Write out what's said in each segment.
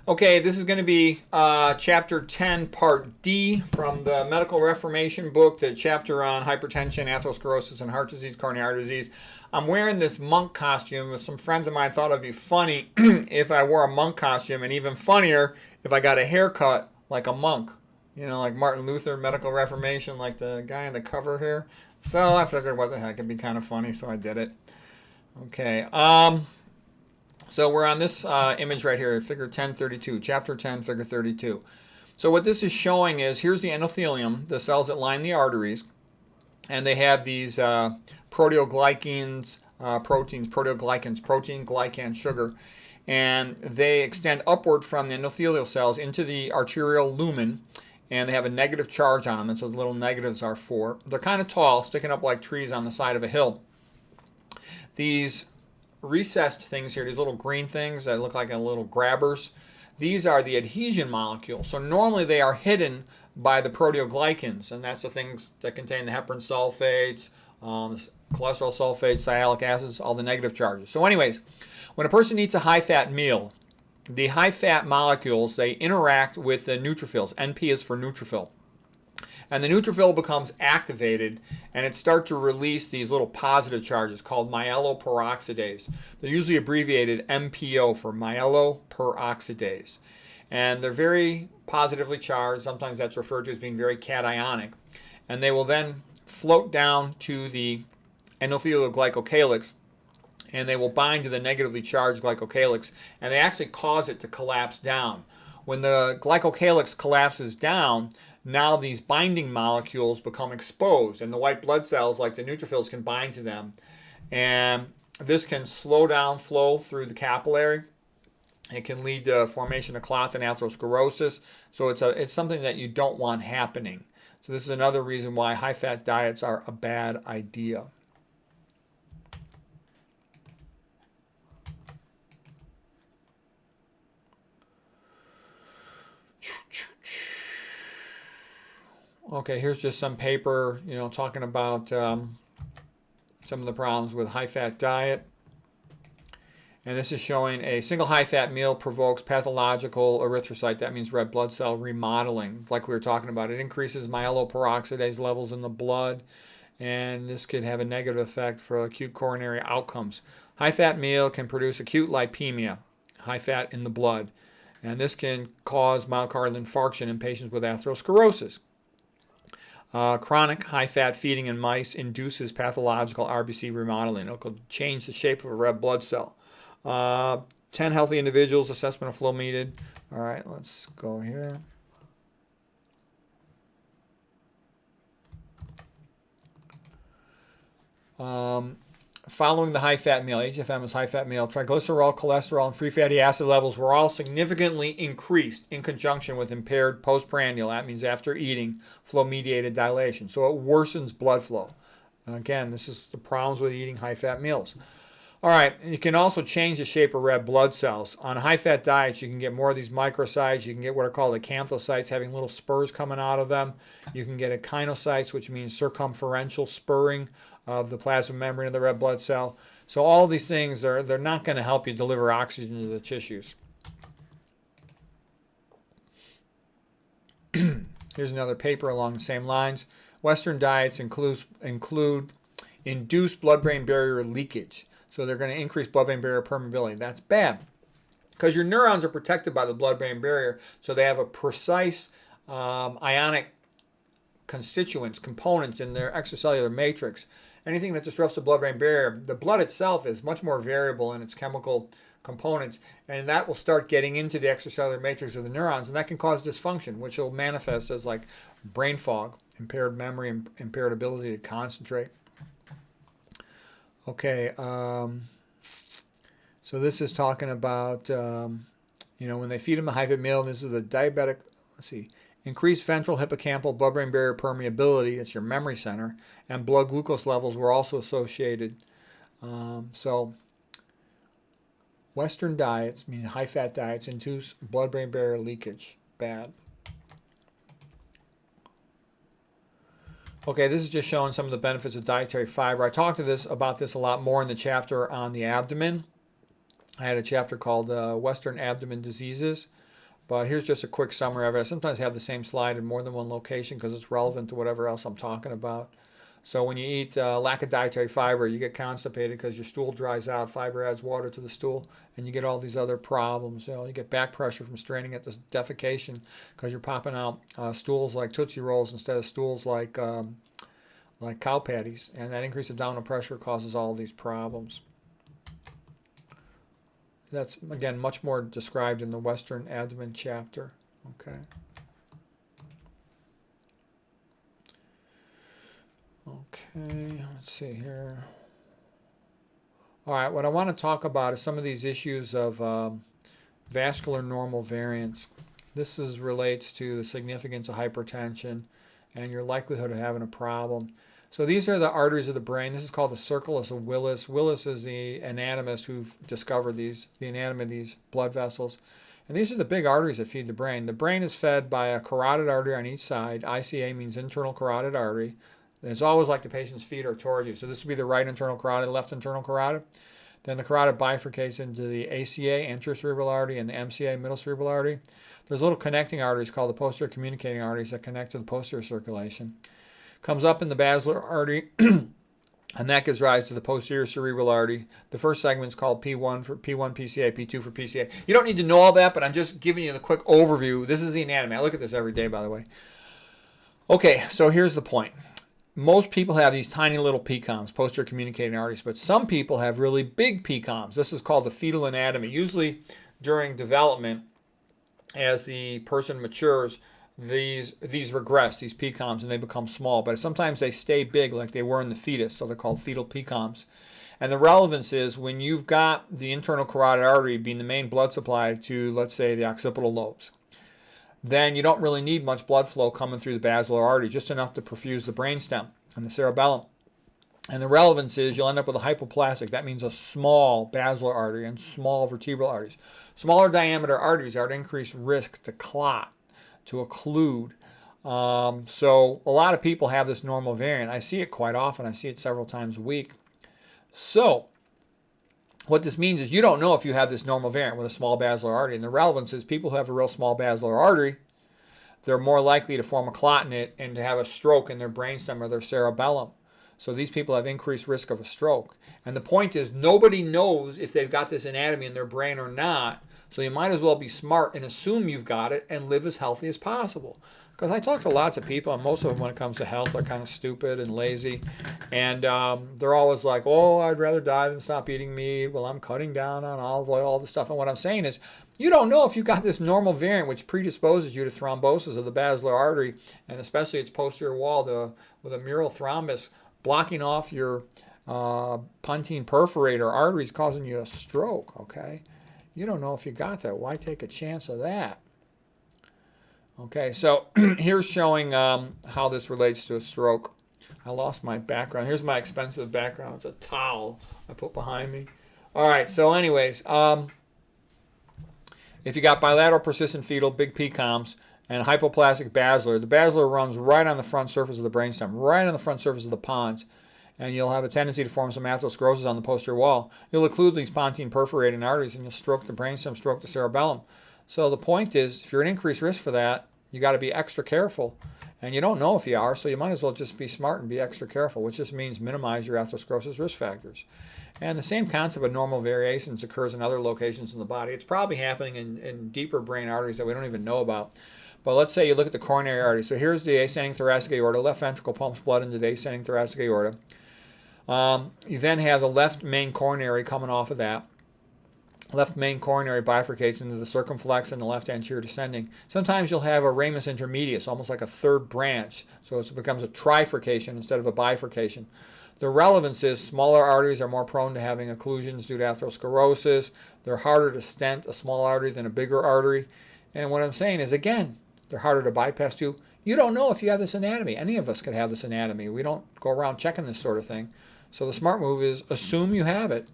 Okay, this is going to be Chapter 10, Part D from the Medical Reformation book, the chapter on hypertension, atherosclerosis, and heart disease, coronary artery disease. I'm wearing this monk costume. Some friends of mine thought it would be funny if I wore a monk costume, and even funnier if I got a haircut like a monk. You know, like Martin Luther, Medical Reformation, like the guy on the cover here. So I figured, what the heck, it'd be kind of funny, so I did it. Okay, so we're on this image right here, figure 1032, chapter 10, figure 32. So what this is showing is, here's the endothelium, the cells that line the arteries, and they have these proteoglycans, protein, glycan, sugar, and they extend upward from the endothelial cells into the arterial lumen, and they have a negative charge on them. That's what the little negatives are for. They're kind of tall, sticking up like trees on the side of a hill. These recessed things here, these little green things that look like a little grabbers, these are the adhesion molecules. So normally they are hidden by the proteoglycans, and that's the things that contain the heparin sulfates, cholesterol sulfates, sialic acids, all the negative charges. So anyways, when a person eats a high-fat meal, the high-fat molecules, they interact with the neutrophils. NP is for neutrophil. And the neutrophil becomes activated, and it starts to release these little positive charges called myeloperoxidase. They're usually abbreviated MPO for myeloperoxidase. And they're very positively charged. Sometimes that's referred to as being very cationic. And they will then float down to the endothelial glycocalyx, and they will bind to the negatively charged glycocalyx, and they actually cause it to collapse down. When the glycocalyx collapses down, now these binding molecules become exposed, and the white blood cells, like the neutrophils, can bind to them. And this can slow down flow through the capillary. It can lead to formation of clots and atherosclerosis. So it's something that you don't want happening. So this is another reason why high-fat diets are a bad idea. Okay, here's just some paper, talking about some of the problems with high-fat diet. And this is showing a single high-fat meal provokes pathological erythrocyte. That means red blood cell remodeling, like we were talking about. It increases myeloperoxidase levels in the blood, and this could have a negative effect for acute coronary outcomes. High-fat meal can produce acute lipemia, high fat in the blood, and this can cause myocardial infarction in patients with atherosclerosis. Chronic high-fat feeding in mice induces pathological RBC remodeling. It will change the shape of a red blood cell. 10 healthy individuals, assessment of flow needed. All right, let's go here. Following the high-fat meal, HFM is high-fat meal, triglycerol, cholesterol, and free fatty acid levels were all significantly increased in conjunction with impaired postprandial, that means after eating, flow-mediated dilation. So it worsens blood flow. Again, this is the problems with eating high-fat meals. All right, you can also change the shape of red blood cells. On high-fat diets, you can get more of these microcytes. You can get what are called acanthocytes, having little spurs coming out of them. You can get echinocytes, which means circumferential spurring of the plasma membrane of the red blood cell. So all these things, they're not going to help you deliver oxygen to the tissues. Here's another paper along the same lines. Western diets include induced blood-brain barrier leakage. So they're going to increase blood-brain barrier permeability. That's bad, because your neurons are protected by the blood-brain barrier, so they have a precise ionic components in their extracellular matrix. Anything that disrupts the blood-brain barrier, the blood itself is much more variable in its chemical components, and that will start getting into the extracellular matrix of the neurons, and that can cause dysfunction, which will manifest as like brain fog, impaired memory, and impaired ability to concentrate. Okay, so this is talking about, when they feed them a high-fat meal, this is a diabetic, increased ventral hippocampal blood-brain barrier permeability, it's your memory center, and blood glucose levels were also associated. So Western diets, meaning high-fat diets, induce blood-brain barrier leakage. Bad. Okay, this is just showing some of the benefits of dietary fiber. I talked about this a lot more in the chapter on the abdomen. I had a chapter called Western Abdomen Diseases. But here's just a quick summary of it. I sometimes have the same slide in more than one location because it's relevant to whatever else I'm talking about. So when you eat lack of dietary fiber, you get constipated because your stool dries out. Fiber adds water to the stool, and you get all these other problems. You get back pressure from straining at the defecation because you're popping out stools like Tootsie Rolls instead of stools like cow patties. And that increased abdominal pressure causes all these problems. That's, again, much more described in the Western abdomen chapter. Okay. Okay, let's see here. All right, what I want to talk about is some of these issues of vascular normal variance. This relates to the significance of hypertension and your likelihood of having a problem. So these are the arteries of the brain. This is called the circulus of Willis. Willis is the anatomist who discovered the anatomy of these blood vessels. And these are the big arteries that feed the brain. The brain is fed by a carotid artery on each side. ICA means internal carotid artery. And it's always like the patient's feet are towards you. So this would be the right internal carotid, left internal carotid. Then the carotid bifurcates into the ACA, anterior cerebral artery, and the MCA, middle cerebral artery. There's little connecting arteries called the posterior communicating arteries that connect to the posterior circulation. Comes up in the basilar artery, and that gives rise to the posterior cerebral artery. The first segment is called P1 for P1 PCA, P2 for PCA. You don't need to know all that, but I'm just giving you the quick overview. This is the anatomy. I look at this every day, by the way. Okay, so here's the point. Most people have these tiny little PCOMs, posterior communicating arteries, but some people have really big PCOMs. This is called the fetal anatomy. Usually during development, as the person matures, these regress, these PCOMs, and they become small. But sometimes they stay big like they were in the fetus, so they're called fetal PCOMs. And the relevance is when you've got the internal carotid artery being the main blood supply to, let's say, the occipital lobes, then you don't really need much blood flow coming through the basilar artery, just enough to perfuse the brainstem and the cerebellum. And the relevance is you'll end up with a hypoplastic. That means a small basilar artery and small vertebral arteries. Smaller diameter arteries are at increased risk to clot, to occlude. So a lot of people have this normal variant. I see it quite often. I see it several times a week. So what this means is you don't know if you have this normal variant with a small basilar artery. And the relevance is people who have a real small basilar artery, they're more likely to form a clot in it and to have a stroke in their brainstem or their cerebellum. So these people have increased risk of a stroke. And the point is nobody knows if they've got this anatomy in their brain or not. So you might as well be smart and assume you've got it and live as healthy as possible. Because I talk to lots of people, and most of them when it comes to health are kind of stupid and lazy. And they're always like, oh, I'd rather die than stop eating meat. Well, I'm cutting down on olive oil, all this stuff. And what I'm saying is you don't know if you've got this normal variant which predisposes you to thrombosis of the basilar artery, and especially its posterior wall with a mural thrombus blocking off your pontine perforator arteries causing you a stroke, okay? You don't know if you got that. Why take a chance of that? Okay, so here's showing how this relates to a stroke. I lost my background. Here's my expensive background. It's a towel I put behind me. All right, so anyways, if you got bilateral persistent fetal, big PCOMs, and hypoplastic basilar, the basilar runs right on the front surface of the brainstem, right on the front surface of the pons, and you'll have a tendency to form some atherosclerosis on the posterior wall. You'll occlude these pontine perforating arteries, and you'll stroke the brainstem, stroke the cerebellum. So the point is, if you're at increased risk for that, you got to be extra careful. And you don't know if you are, so you might as well just be smart and be extra careful, which just means minimize your atherosclerosis risk factors. And the same concept of normal variations occurs in other locations in the body. It's probably happening in deeper brain arteries that we don't even know about. But let's say you look at the coronary artery. So here's the ascending thoracic aorta. Left ventricle pumps blood into the ascending thoracic aorta. You then have the left main coronary coming off of that. Left main coronary bifurcates into the circumflex and the left anterior descending. Sometimes you'll have a ramus intermedius, almost like a third branch. So it becomes a trifurcation instead of a bifurcation. The relevance is smaller arteries are more prone to having occlusions due to atherosclerosis. They're harder to stent a small artery than a bigger artery. And what I'm saying is, again, they're harder to bypass too. You don't know if you have this anatomy. Any of us could have this anatomy. We don't go around checking this sort of thing. So the smart move is assume you have it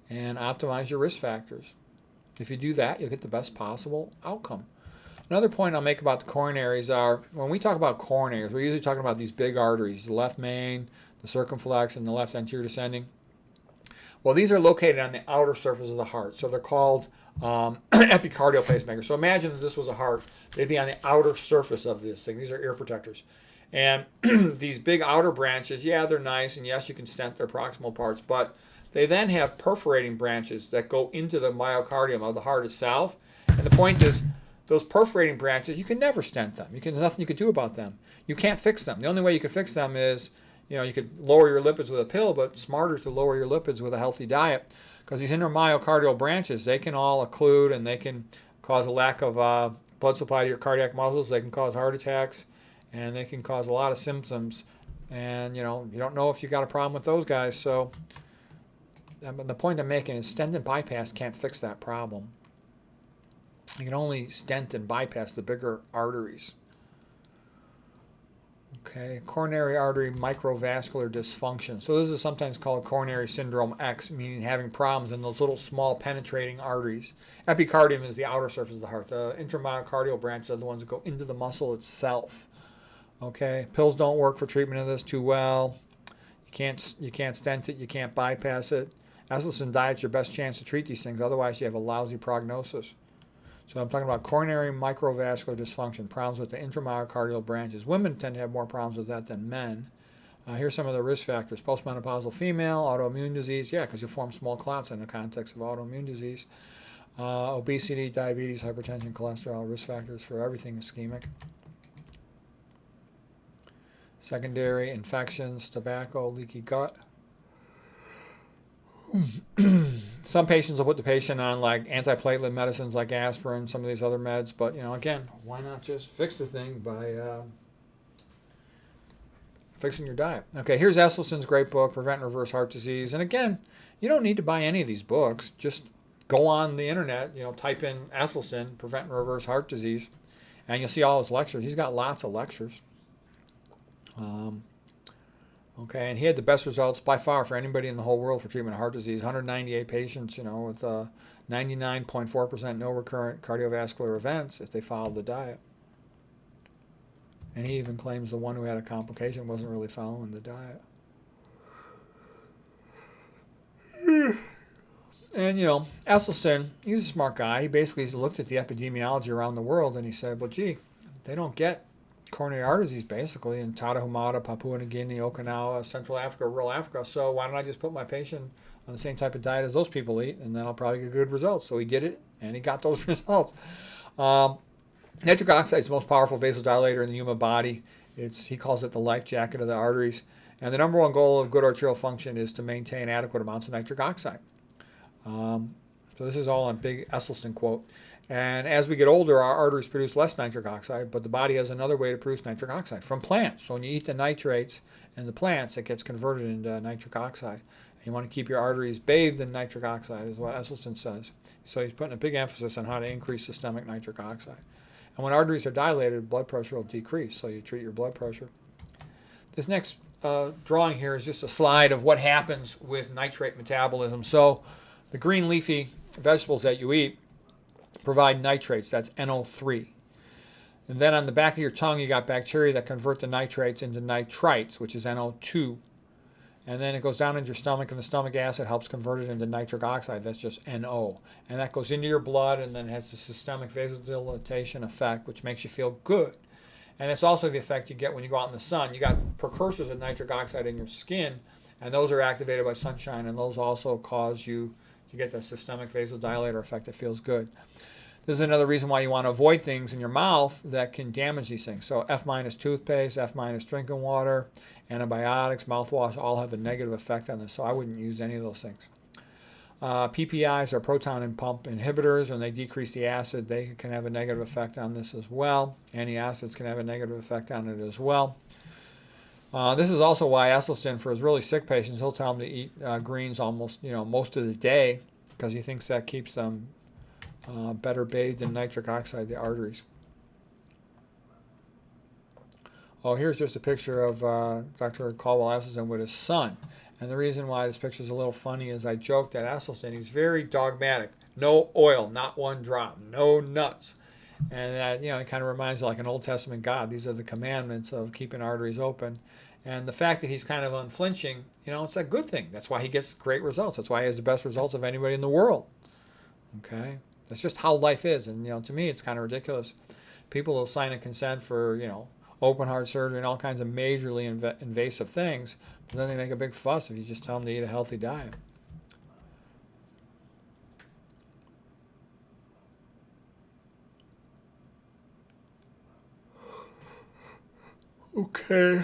and optimize your risk factors. If you do that, you'll get the best possible outcome. Another point I'll make about the coronaries are, when we talk about coronaries, we're usually talking about these big arteries, the left main, the circumflex, and the left anterior descending. Well, these are located on the outer surface of the heart, so they're called epicardial pacemaker. So imagine that this was a heart. They'd be on the outer surface of this thing. These are ear protectors. And these big outer branches, yeah, they're nice, and yes, you can stent their proximal parts, but they then have perforating branches that go into the myocardium of the heart itself. And the point is, those perforating branches, you can never stent them. There's nothing you can do about them. You can't fix them. The only way you can fix them is, you could lower your lipids with a pill, but smarter to lower your lipids with a healthy diet, because these intermyocardial branches, they can all occlude, and they can cause a lack of blood supply to your cardiac muscles. They can cause heart attacks, and they can cause a lot of symptoms. And, you don't know if you got a problem with those guys. So the point I'm making is stent and bypass can't fix that problem. You can only stent and bypass the bigger arteries. Okay, coronary artery microvascular dysfunction. So this is sometimes called coronary syndrome X, meaning having problems in those little small penetrating arteries. Epicardium is the outer surface of the heart. The intramyocardial branches are the ones that go into the muscle itself. Okay, pills don't work for treatment of this too well. You can't stent it. You can't bypass it. Esselstyn diet's your best chance to treat these things. Otherwise, you have a lousy prognosis. So I'm talking about coronary microvascular dysfunction, problems with the intramyocardial branches. Women tend to have more problems with that than men. Here's some of the risk factors. Postmenopausal female, autoimmune disease. Yeah, because you form small clots in the context of autoimmune disease. Obesity, diabetes, hypertension, cholesterol, risk factors for everything ischemic. Secondary infections, tobacco, leaky gut. Some patients will put the patient on like antiplatelet medicines like aspirin, some of these other meds, but again, why not just fix the thing by fixing your diet? Okay, here's Esselstyn's great book, Prevent and Reverse Heart Disease. And again, you don't need to buy any of these books. Just go on the internet, type in Esselstyn, Prevent and Reverse Heart Disease, and you'll see all his lectures. He's got lots of lectures. Okay, and he had the best results by far for anybody in the whole world for treatment of heart disease. 198 patients, with 99.4% no recurrent cardiovascular events if they followed the diet. And he even claims the one who had a complication wasn't really following the diet. And, Esselstyn, he's a smart guy. He basically looked at the epidemiology around the world, and he said, well, gee, they don't get coronary heart disease basically in Tarahumara, Papua New Guinea, Okinawa, Central Africa, rural Africa. So why don't I just put my patient on the same type of diet as those people eat, and then I'll probably get good results. So he did it, and he got those results. Nitric oxide is the most powerful vasodilator in the human body. He calls it the life jacket of the arteries. And the number one goal of good arterial function is to maintain adequate amounts of nitric oxide. So this is all a big Esselstyn quote. And as we get older, our arteries produce less nitric oxide, but the body has another way to produce nitric oxide from plants. So when you eat the nitrates in the plants, it gets converted into nitric oxide. And you want to keep your arteries bathed in nitric oxide, is what Esselstyn says. So he's putting a big emphasis on how to increase systemic nitric oxide. And when arteries are dilated, blood pressure will decrease, so you treat your blood pressure. This next drawing here is just a slide of what happens with nitrate metabolism. So the green leafy vegetables that you eat provide nitrates, that's NO3. And then on the back of your tongue, you got bacteria that convert the nitrates into nitrites, which is NO2. And then it goes down into your stomach, and the stomach acid helps convert it into nitric oxide, that's just NO. And that goes into your blood, and then has the systemic vasodilatation effect, which makes you feel good. And it's also the effect you get when you go out in the sun. You got precursors of nitric oxide in your skin, and those are activated by sunshine, and those also cause you to get the systemic vasodilator effect that feels good. This is another reason why you want to avoid things in your mouth that can damage these things. So F- toothpaste, F- drinking water, antibiotics, mouthwash all have a negative effect on this. So I wouldn't use any of those things. PPIs are proton pump inhibitors, and they decrease the acid. They can have a negative effect on this as well. Antacids can have a negative effect on it as well. This is also why Esselstyn, for his really sick patients, he'll tell them to eat greens almost, most of the day, because he thinks that keeps them better bathed in nitric oxide, the arteries. Oh, here's just a picture of Dr. Caldwell Esselstyn with his son. And the reason why this picture is a little funny is I joked at Esselstyn, he's very dogmatic. No oil, not one drop, no nuts. And that, it kind of reminds you like an Old Testament God. These are the commandments of keeping arteries open. And the fact that he's kind of unflinching, it's a good thing. That's why he gets great results. That's why he has the best results of anybody in the world. Okay? That's just how life is. And, to me, it's kind of ridiculous. People will sign a consent for, open heart surgery and all kinds of majorly invasive things, but then they make a big fuss if you just tell them to eat a healthy diet. Okay.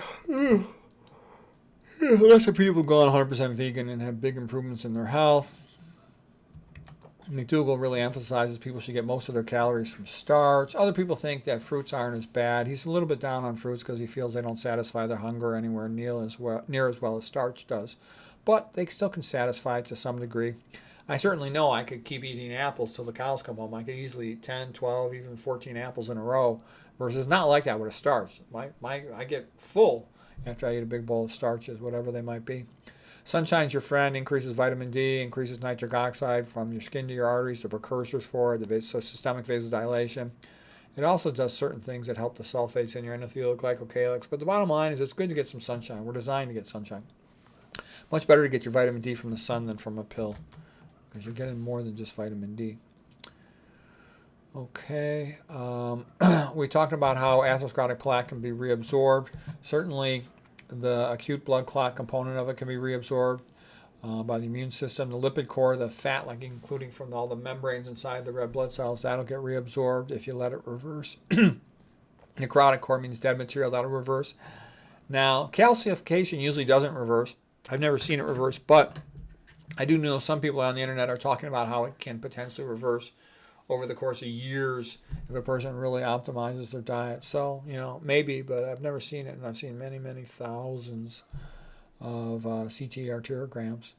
Lots of people go on 100% vegan and have big improvements in their health. McDougall really emphasizes people should get most of their calories from starch. Other people think that fruits aren't as bad. He's a little bit down on fruits because he feels they don't satisfy their hunger anywhere near as well as starch does. But they still can satisfy it to some degree. I certainly know I could keep eating apples till the cows come home. I could easily eat 10, 12, even 14 apples in a row, versus not like that with a starch. I get full after I eat a big bowl of starches, whatever they might be. Sunshine's your friend, increases vitamin D, increases nitric oxide from your skin to your arteries, the precursors for it, so systemic vasodilation. It also does certain things that help the sulfates in your endothelial glycocalyx. But the bottom line is it's good to get some sunshine. We're designed to get sunshine. Much better to get your vitamin D from the sun than from a pill, because you're getting more than just vitamin D. Okay, we talked about how atherosclerotic plaque can be reabsorbed. Certainly, the acute blood clot component of it can be reabsorbed by the immune system. The lipid core, the fat, like including from all the membranes inside the red blood cells, that'll get reabsorbed if you let it reverse. Necrotic core means dead material, that'll reverse. Now, calcification usually doesn't reverse. I've never seen it reverse, but I do know some people on the internet are talking about how it can potentially reverse over the course of years if a person really optimizes their diet. So, maybe, but I've never seen it, and I've seen many, many thousands of CT arteriograms.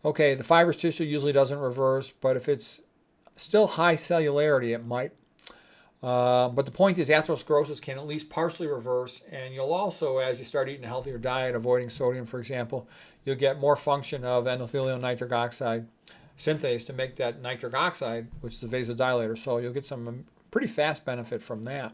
Okay, the fibrous tissue usually doesn't reverse, but if it's still high cellularity, it might. But the point is atherosclerosis can at least partially reverse, and you'll also, as you start eating a healthier diet, avoiding sodium, for example, you'll get more function of endothelial nitric oxide synthase to make that nitric oxide, which is a vasodilator. So you'll get some pretty fast benefit from that.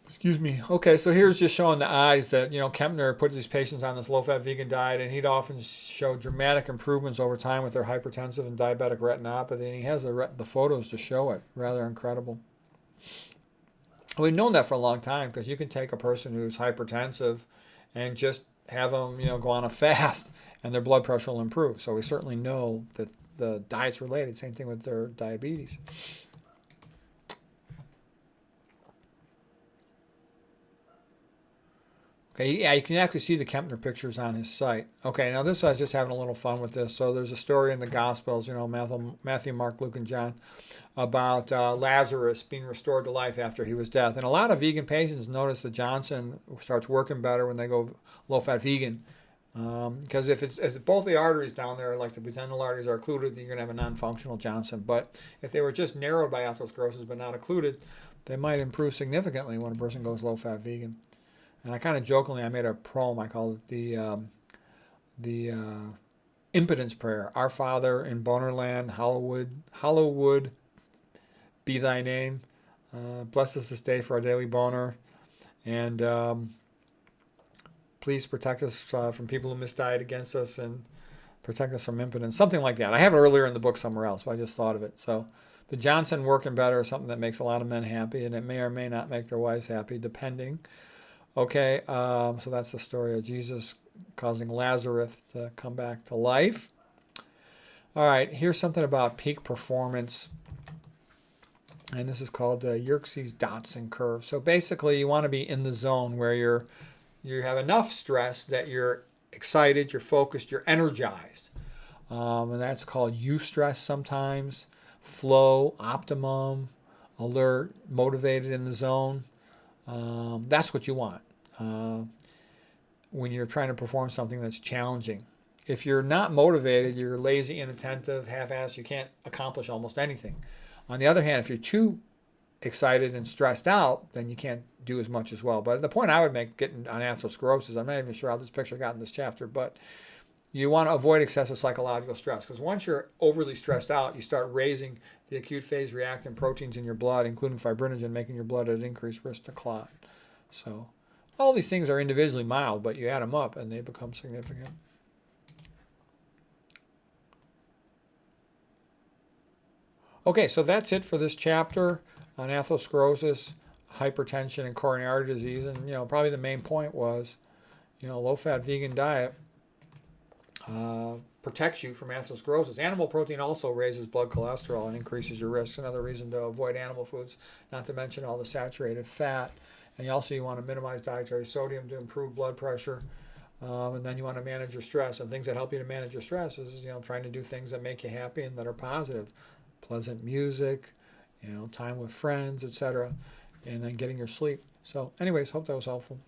Excuse me. Okay, so here's just showing the eyes that, Kempner put these patients on this low-fat vegan diet, and he'd often show dramatic improvements over time with their hypertensive and diabetic retinopathy, and he has the photos to show it. Rather incredible. We've known that for a long time, because you can take a person who's hypertensive and just have them, go on a fast, and their blood pressure will improve. So we certainly know that the diet's related. Same thing with their diabetes. Okay, yeah, you can actually see the Kempner pictures on his site. Okay, now this, I was just having a little fun with this. So there's a story in the Gospels, Matthew, Mark, Luke, and John, about Lazarus being restored to life after he was dead. And a lot of vegan patients notice that Johnson starts working better when they go low-fat vegan. Because if both the arteries down there, like the pudendal arteries, are occluded, you're going to have a non-functional Johnson. But if they were just narrowed by atherosclerosis but not occluded, they might improve significantly when a person goes low-fat vegan. And I kind of jokingly, I made a poem. I called it the impotence prayer. Our Father in Bonerland, hallowed be thy name. Bless us this day for our daily boner. And please protect us from people who misdiet against us, and protect us from impotence. Something like that. I have it earlier in the book somewhere else, but I just thought of it. So the Johnson working better is something that makes a lot of men happy, and it may or may not make their wives happy, depending. Okay, so that's the story of Jesus causing Lazarus to come back to life. All right, here's something about peak performance. And this is called Yerkes-Dodson curve. So basically, you want to be in the zone where you have enough stress that you're excited, you're focused, you're energized. And that's called eustress sometimes. Flow, optimum, alert, motivated in the zone. That's what you want when you're trying to perform something that's challenging. If you're not motivated, you're lazy, inattentive, half-assed, you can't accomplish almost anything. On the other hand, if you're too excited and stressed out, then you can't do as much as well. But the point I would make getting on atherosclerosis, I'm not even sure how this picture got in this chapter, but you want to avoid excessive psychological stress, because once you're overly stressed out, you start raising the acute phase reactant proteins in your blood, including fibrinogen, making your blood at increased risk to clot. So All these things are individually mild, but you add them up and they become significant. Okay, so that's it for this chapter on atherosclerosis, hypertension, and coronary artery disease. And, probably the main point was, low-fat vegan diet protects you from atherosclerosis. Animal protein also raises blood cholesterol and increases your risk. Another reason to avoid animal foods, not to mention all the saturated fat. And you want to minimize dietary sodium to improve blood pressure. And then you want to manage your stress. And things that help you to manage your stress is, trying to do things that make you happy and that are positive. Pleasant music, time with friends, etc. And then getting your sleep. So anyways, hope that was helpful.